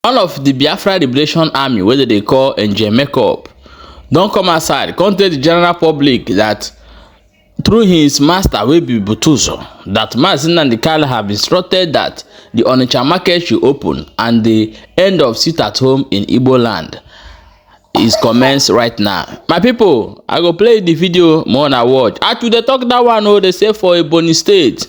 One of the Biafra Liberation Army wey they call NJ Makeup don come outside come tell the general public that through his master wey be Butuzo, that Mazi Nnamdi Kanu have instructed that the Onitsha market should open and the end of sit at home in Igbo land is commenced right now. My people, I go play the video more na watch. After they talk that one, oh, they say for Ebonyi State,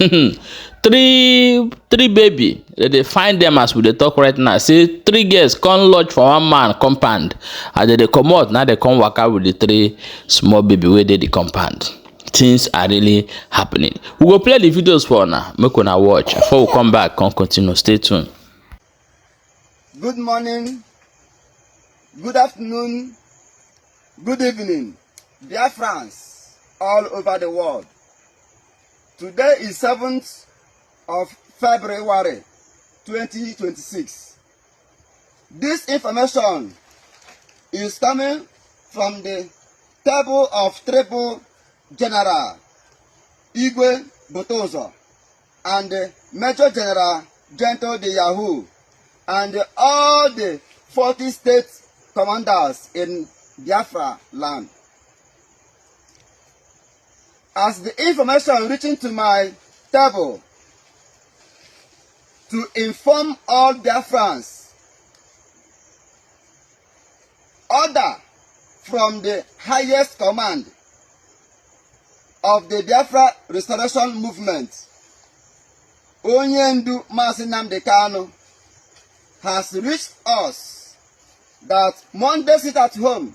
three baby, they find them as we dey talk right now. Say 3 girls come lodge for one man compound, and they come out now they come waka with the 3 small baby wey dey the compound. Things are really happening. We go play the videos for now. Make una watch. Before we come back, come continue. Stay tuned. Good morning, good afternoon, good evening, dear friends all over the world. Today is 7th of February 2026. This information is coming from the table of Triple General Igwe Butuzo and Major General Gento de Yahoo and all the 40 state commanders in Biafra land. As the information reaching to my table to inform all Biafrans, order from the highest command of the Biafra Restoration Movement, Onyendu Mazi Nnamdi Kanu, has reached us that Monday sit at home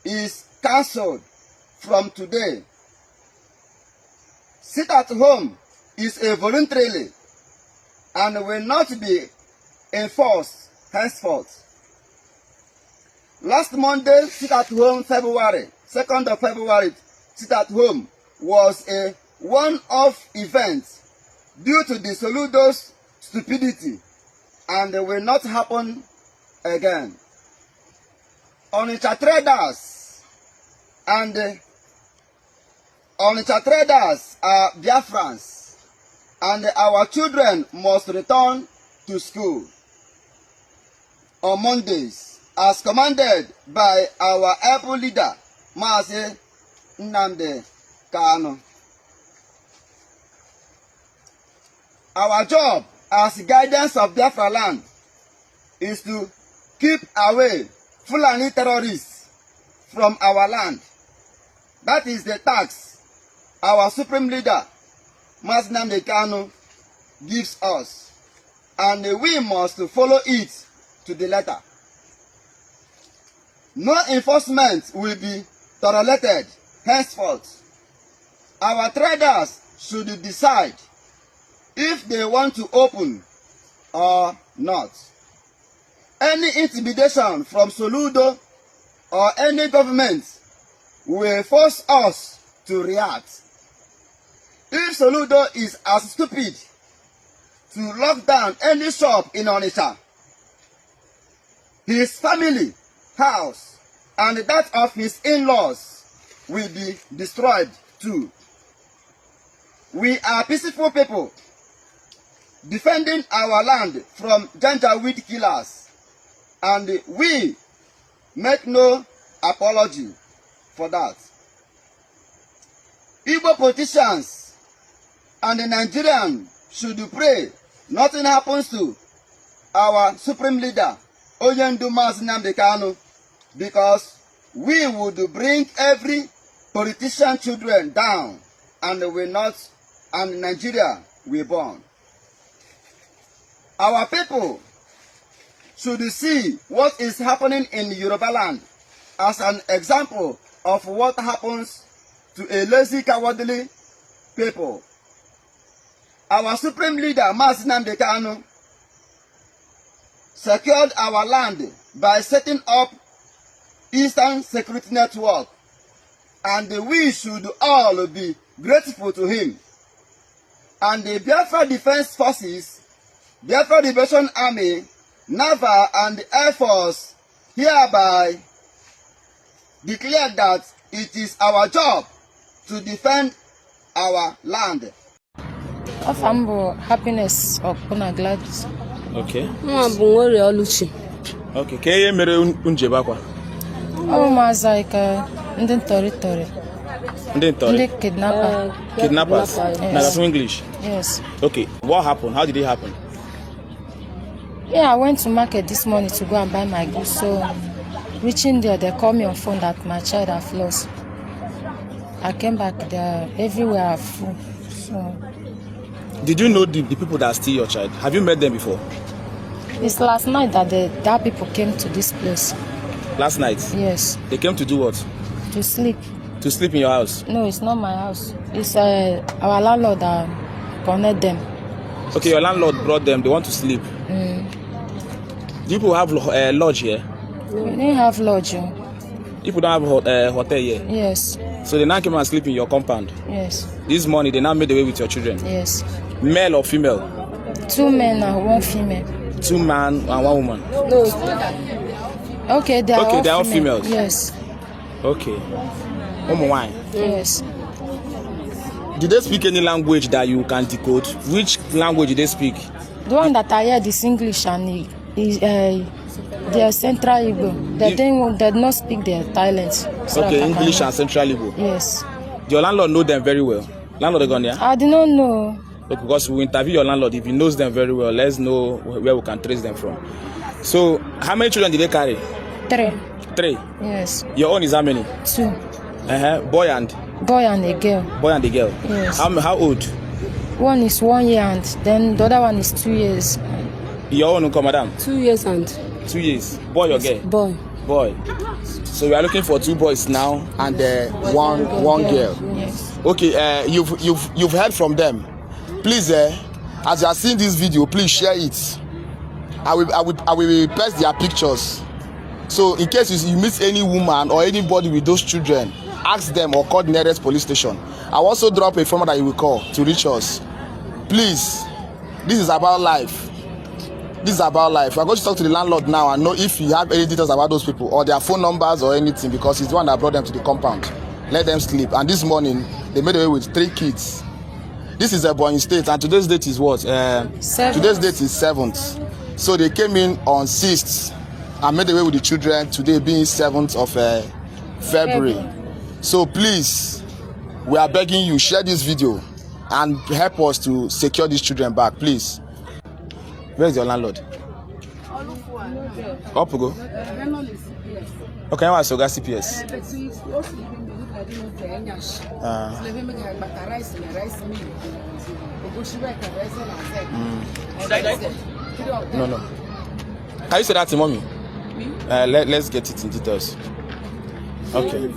is cancelled from today. Sit at home is a voluntarily and will not be enforced henceforth. Last Monday, sit at home, February 2nd of February, sit at home was a one-off event due to the Soludo's stupidity and will not happen again. Onitsha traders are Biafrans, and our children must return to school on Mondays as commanded by our able leader, Mazi Nnamdi Kanu. Our job as guidance of Biafra land is to keep away Fulani terrorists from our land. That is the task our supreme leader, Mazi Nnamdi Kanu, gives us, and we must follow it to the letter. No enforcement will be tolerated henceforth. Our traders should decide if they want to open or not. Any intimidation from Soludo or any government will force us to react. If Soludo is as stupid to lock down any shop in Onitsha, his family, house, and that of his in-laws will be destroyed too. We are peaceful people defending our land from Janjaweed killers, and we make no apology for that. Igbo politicians and the Nigerians should pray nothing happens to our supreme leader, Onyendu Mazi Nnamdi Kanu, because we would bring every politician children down and Nigeria will burn. Our people should see what is happening in Yoruba land as an example of what happens to a lazy, cowardly people. Our supreme leader, Mazi Nnamdi Kanu, secured our land by setting up Eastern Security Network, and we should all be grateful to him. And the Biafra Defense Forces, Biafra Liberation Army, Naval and Air Force hereby declare that it is our job to defend our land. Of Ambo happiness of Glad Okay. Okay. Can you mere unjebakwa? Oh, Mazaika, and then Tori. Kidnapper. Kidnappers. Yes. Now that's English. Yes. Okay. What happened? How did it happen? Yeah, I went to market this morning to go and buy my goods. So, reaching there, they called me on phone that my child have lost. I came back there, everywhere are full. So, did you know the people that steal your child? Have you met them before? it's last night that that people came to this place. Last night? Yes. They came to do what? To sleep. To sleep in your house? No, it's not my house. It's our landlord that connect them. Okay, your landlord brought them. They want to sleep. Do people have lodge here? We didn't have lodge. People don't have hotel here? Yes. So they now came and sleep in your compound? Yes. This morning, they now made away with your children? Yes. Male or female? 2 men and 1 female. 2 men and 1 woman? No. Okay, they are all females? Yes. Okay. Why? Yes. Did they speak any language that you can decode? Which language did they speak? The one that I heard is English and they are Central Igbo. They did not speak their dialect. Okay, English and Central Igbo. Yes. Your landlord know them very well. Landlord gone there? I did not know. Okay, because we interview your landlord. If he knows them very well, let's know where we can trace them from. So, how many children did they carry? 3. 3? Yes. Your own is how many? 2. Boy and a girl. Boy and a girl. Yes. How old? One is 1 year and then the other one is 2 years. Your own, madam? 2 years and 2 years. Boy or girl? Boy. So we are looking for 2 boys now and one girl. Yes. Okay. You've heard from them. Please, as you are seeing this video, please share it. I will paste their pictures. So in case you meet any woman or anybody with those children, ask them or call the nearest police station. I'll also drop a phone that you will call to reach us. Please, this is about life. This is about life. We're going to talk to the landlord now and know if you have any details about those people or their phone numbers or anything, because he's the one that brought them to the compound. Let them sleep. And this morning, they made away with 3 kids. This is a Ebonyi State, and today's date is what? Today's date is 7th. So they came in on 6th and made away with the children, today being 7th of February. So please, we are begging you, share this video and help us to secure these children back, please. Where is your landlord? Opugo. Okay, I so got CPS. No. Can you say that to mommy? Let's get it in details. Okay.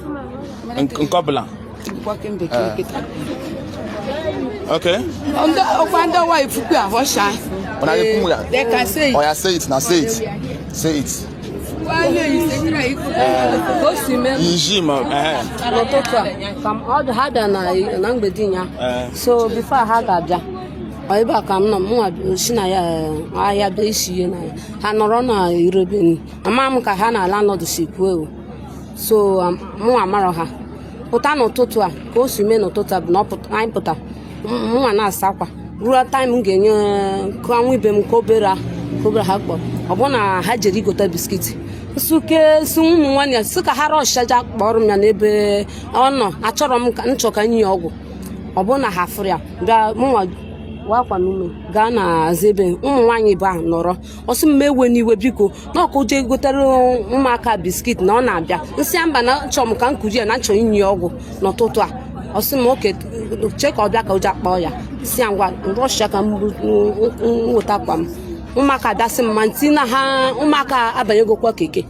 Okay. They can say it. Oh, yeah, say it now. Say it. Say it. So before I had that, I back am no mo shina ya be shie na ha noro na Europe ama ka ha na landlord shikwe. So mo amaro ha puta no totu a ko si me no totu no puta mo na asakwa ruo time ngenye ko anwu ibe m ko bera ha kpo obona ha jeri gota biscuit suke sun mu nwanya suka ha ro shaja kporu ya n'ebe ono achoro m ka nchoka nyi ogwu obona ha fria bia mo wakwa nume ga na zebe nwanyị ba nọrọ osi mmewe niwe biko na ọkụje gotere ụmụaka biskit na ọ na-abịa nsị mba na chọm ka nkuri na chọ inyi ọgwụ n'ụtụtụ a osi m oke che ka ọ bịa ka ụja kpọọ ya si ngwa rọsha ka nweta kwa m ụmụaka dasị mma ntị na ha ụmụaka abanyegokwa keke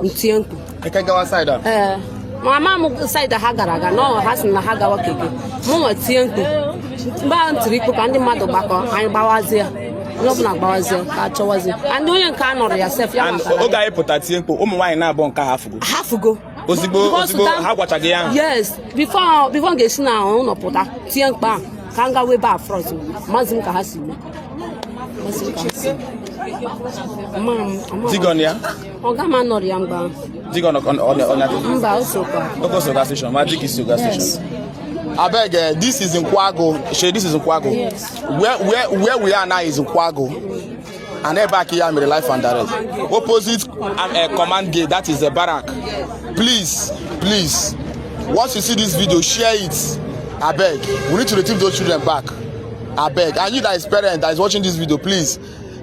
ntie mkpu mama m side ha gara aga na ha si na ha gawa keke mụ nwe tie mkpu mgbe a ntiri ikpu ka ndị mmadụ gbakọ anyị gbawazie n'ọbụla gbawazie ka achọwazie ndị onye nke a nọrọ ya sef ya maka oge anyị pụta tie mkpu ụmụ nwaanyị na-abụọ nke hafugo ozigbo ha gwachaghị ya yes before m ga-esi na ụlọ pụta tie mkpu a ka m gawa ebe a front mazi m ka ha si mee Digon ya? Oga ma nọrọ ya mgbe ahụ. Digon mba Osoka station, Magic is Soga station. Abeg, this is in Kwago. This is in Kwago. Yes. Where we are now is in Kwago. and then back here I'm live and direct. Opposite command gate, that is the barrack. Please, once you see this video, share it. I beg. We need to retrieve those children back. I beg. And you that is parent that is watching this video, please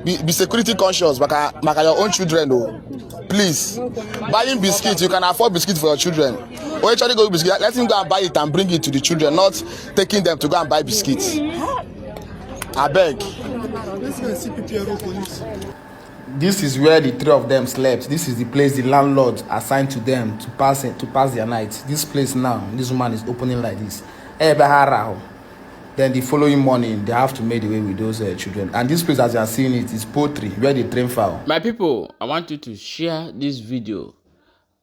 be security conscious. Like your own children, though. Please, buying biscuits, you can afford biscuits for your children. Or actually go biscuit, let him go and buy it and bring it to the children, not taking them to go and buy biscuits. I beg. This is where the three of them slept. This is the place the landlord assigned to them to pass their night. This place now, this woman is opening like this. Then the following morning, they have to make away with those children. And this place, as you are seeing it, is poultry, where they train fowl. My people, I want you to share this video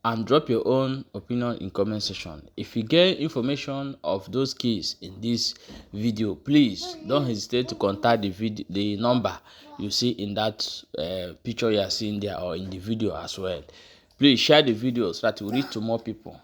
and drop your own opinion in comment section. If you get information of those keys in this video, please don't hesitate to contact the number you see in that picture you are seeing there or in the video as well. Please share the video so that we reach to more people.